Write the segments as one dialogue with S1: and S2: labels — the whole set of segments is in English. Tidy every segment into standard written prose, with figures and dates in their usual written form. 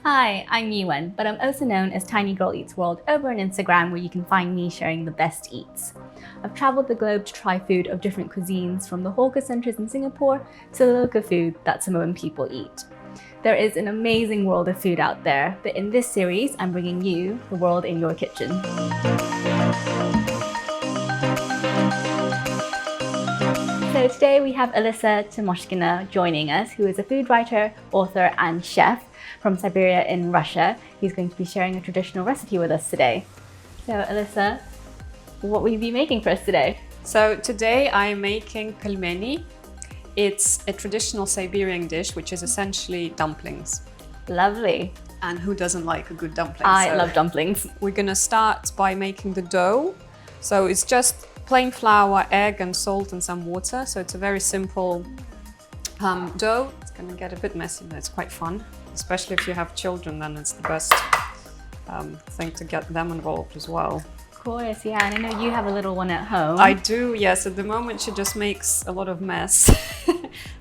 S1: Hi, I'm Yuan, but I'm also known as Tiny Girl Eats World over on Instagram, where you can find me sharing the best eats. I've traveled the globe to try food of different cuisines, from the hawker centers in Singapore to the local food that Samoan people eat. There is an amazing world of food out there, but in this series, I'm bringing you the world in your kitchen. So today we have Alyssa Tymoshkina joining us, who is a food writer, author, and chef from Siberia in Russia. He's going to be sharing a traditional recipe with us today. So Alyssa, what will you be making for us today?
S2: So today I'm making pelmeni. It's a traditional Siberian dish, which is essentially dumplings.
S1: Lovely.
S2: And who doesn't like a good dumpling?
S1: I love dumplings.
S2: We're gonna start by making the dough. So it's just plain flour, egg and salt and some water. So it's a very simple dough. It's gonna get a bit messy, but it's quite fun. Especially if you have children, then it's the best thing to get them involved as well.
S1: Of course, yeah, and I know you have a little one at home.
S2: I do, yes. At the moment, she just makes a lot of mess.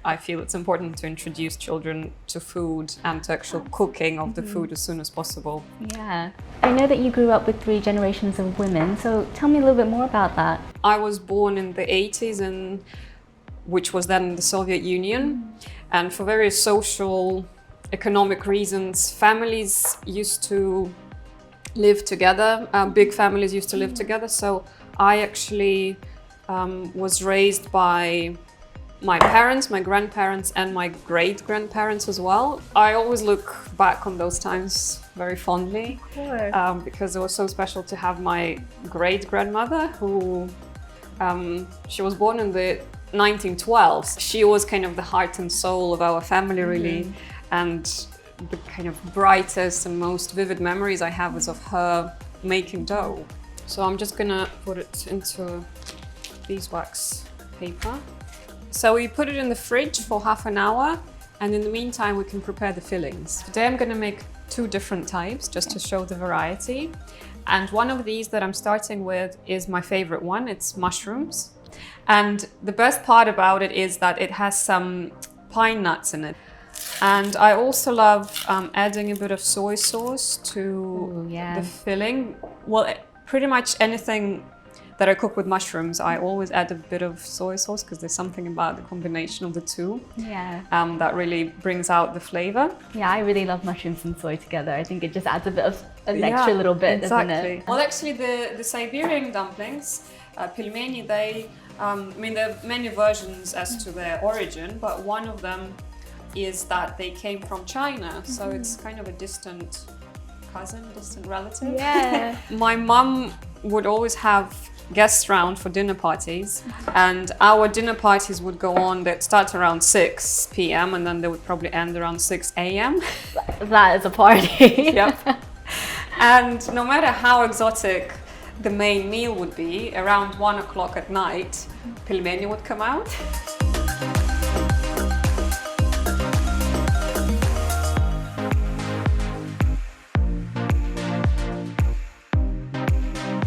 S2: I feel it's important to introduce children to food and to actual cooking of the food as soon as possible.
S1: Yeah. I know that you grew up with 3 generations of women, so tell me a little bit more about that.
S2: I was born in the 80s, which was then the Soviet Union. And for various social, economic reasons, families used to live together, big families used to live together. So I actually was raised by my parents, my grandparents, and my great-grandparents as well. I always look back on those times very fondly, because it was so special to have my great-grandmother, who she was born in the 1912s. She was kind of the heart and soul of our family, really. And the kind of brightest and most vivid memories I have is of her making dough. So I'm just gonna put it into beeswax paper. So we put it in the fridge for half an hour, and in the meantime we can prepare the fillings. Today I'm gonna make 2 different types just to show the variety. And one of these that I'm starting with is my favorite one. It's mushrooms. And the best part about it is that it has some pine nuts in it. And I also love adding a bit of soy sauce to the filling. Well, pretty much anything that I cook with mushrooms, I always add a bit of soy sauce, because there's something about the combination of the two that really brings out the flavor.
S1: Yeah, I really love mushrooms and soy together. I think it just adds a bit of an extra little bit, doesn't it?
S2: Well, actually, the Siberian dumplings, Pelmeni, there are many versions as to their origin, but one of them is that they came from China, so it's kind of a distant cousin, distant relative.
S1: Yeah.
S2: My mum would always have guests round for dinner parties, and our dinner parties would go on, they'd start around 6 p.m. and then they would probably end around 6 a.m.
S1: That is a party.
S2: Yep. And no matter how exotic the main meal would be, around 1 o'clock at night, pelmeni would come out.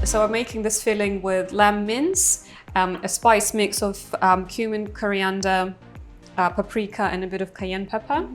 S2: So I'm making this filling with lamb mince, a spice mix of cumin, coriander, paprika, and a bit of cayenne pepper,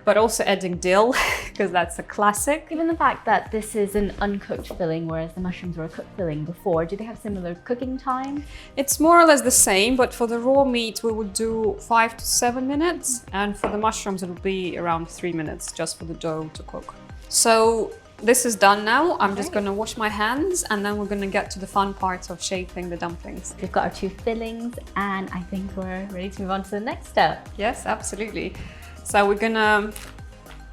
S2: but also adding dill, because that's a classic.
S1: Given the fact that this is an uncooked filling, whereas the mushrooms were a cooked filling before, do they have similar cooking time?
S2: It's more or less the same, but for the raw meat, we would do 5 to 7 minutes, and for the mushrooms, it would be around 3 minutes just for the dough to cook. So this is done now. I'm just going to wash my hands, and then we're going to get to the fun part of shaping the dumplings.
S1: We've got our 2 fillings, and I think we're ready to move on to the next step.
S2: Yes, absolutely. So we're going to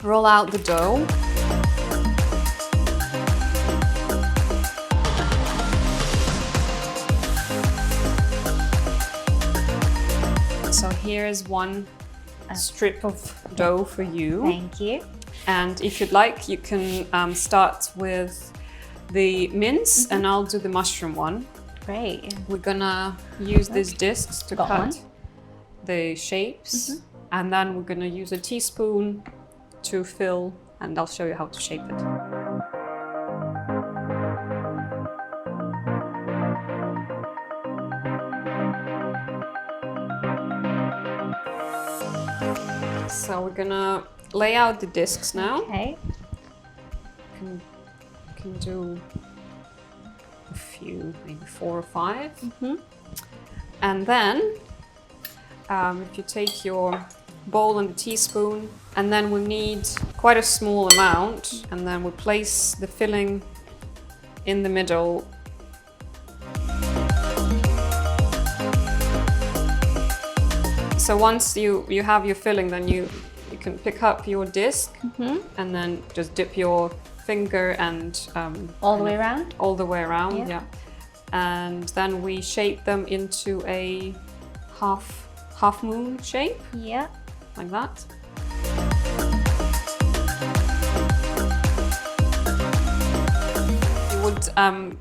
S2: roll out the dough. So here's one strip of dough for you.
S1: Thank you.
S2: And if you'd like, you can start with the mince, and I'll do the mushroom one.
S1: Great.
S2: We're gonna use these discs to cut. the shapes, and then we're gonna use a teaspoon to fill, and I'll show you how to shape it. So we're gonna lay out the discs now.
S1: Okay.
S2: Can do a few, maybe 4 or 5. And then if you take your bowl and a teaspoon, and then we need quite a small amount, and then we place the filling in the middle. So once you have your filling, then you can pick up your disc and then just dip your finger and
S1: all the way around?
S2: All the way around, yeah. And then we shape them into a half moon shape.
S1: Yeah.
S2: Like that. You would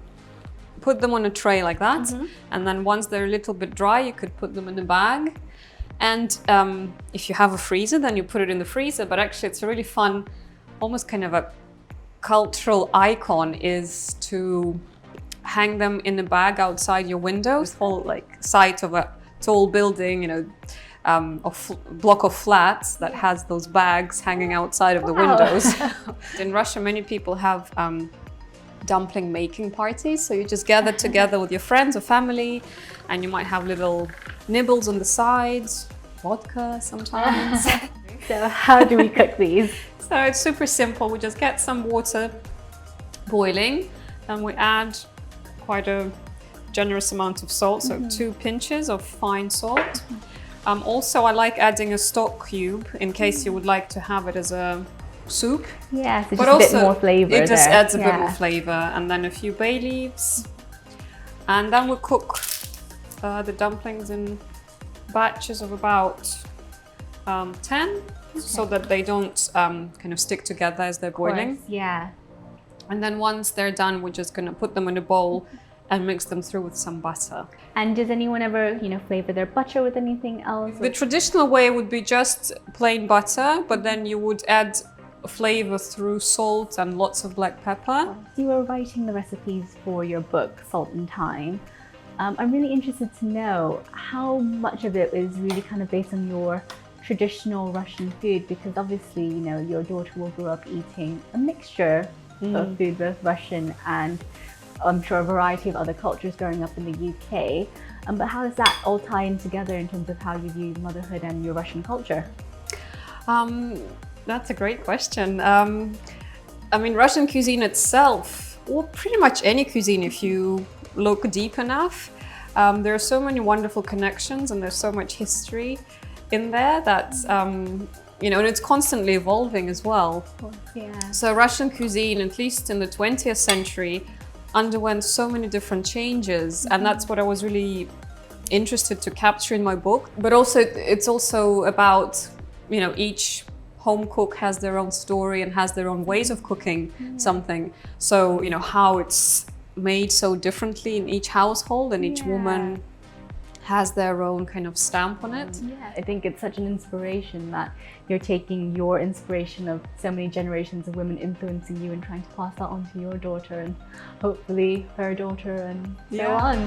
S2: put them on a tray like that, and then once they're a little bit dry, you could put them in a bag. And if you have a freezer, then you put it in the freezer. But actually, it's a really fun, almost kind of a cultural icon, is to hang them in a bag outside your window. This whole like site of a tall building, you know, block of flats that has those bags hanging outside of the windows. In Russia, many people have dumpling making parties. So you just gather together with your friends or family, and you might have little nibbles on the sides, vodka sometimes.
S1: So how do we cook these?
S2: So it's super simple. We just get some water boiling, and we add quite a generous amount of salt, so 2 pinches of fine salt. Also, I like adding a stock cube in case you would like to have it as a soup.
S1: Yes, it's
S2: but
S1: just
S2: also,
S1: a bit more flavor.
S2: It just
S1: there.
S2: adds a bit more flavor, and then a few bay leaves. And then we'll cook the dumplings in batches of about 10, so that they don't kind of stick together as they're boiling.
S1: Yeah.
S2: And then once they're done, we're just gonna put them in a bowl and mix them through with some butter.
S1: And does anyone ever, flavor their butter with anything else?
S2: The traditional way would be just plain butter, but then you would add flavor through salt and lots of black pepper.
S1: You were writing the recipes for your book, Salt and Thyme. I'm really interested to know how much of it is really kind of based on your traditional Russian food, because obviously, your daughter will grow up eating a mixture of food, both Russian and I'm sure a variety of other cultures growing up in the UK. But how does that all tie in together in terms of how you view motherhood and your Russian culture?
S2: That's a great question. I mean, Russian cuisine itself, or pretty much any cuisine if you look deep enough, there are so many wonderful connections and there's so much history in there that, and it's constantly evolving as well.
S1: Of course, yeah.
S2: So Russian cuisine, at least in the 20th century, underwent so many different changes, and that's what I was really interested to capture in my book. But also, it's also about, each home cook has their own story and has their own ways of cooking something. So, how it's made so differently in each household, and each woman has their own kind of stamp on it.
S1: Yeah, I think it's such an inspiration that you're taking your inspiration of so many generations of women influencing you and trying to pass that on to your daughter and hopefully her daughter and so on.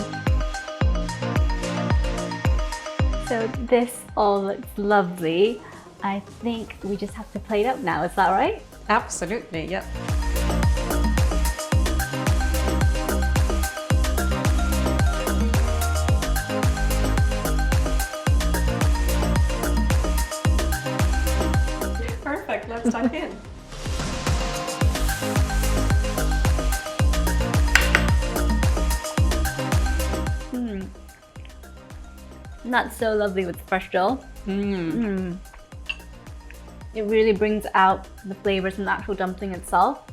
S1: So this all looks lovely. I think we just have to plate up now, is that right?
S2: Absolutely, yep. Perfect, let's dive in.
S1: That's so lovely with fresh dough. It really brings out the flavors from the actual dumpling itself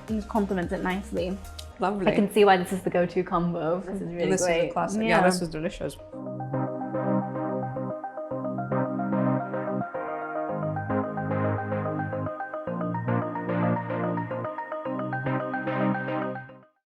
S1: and just complements it nicely.
S2: Lovely.
S1: I can see why this is the go-to combo. This is really great.
S2: This is a classic. Yeah, this is delicious.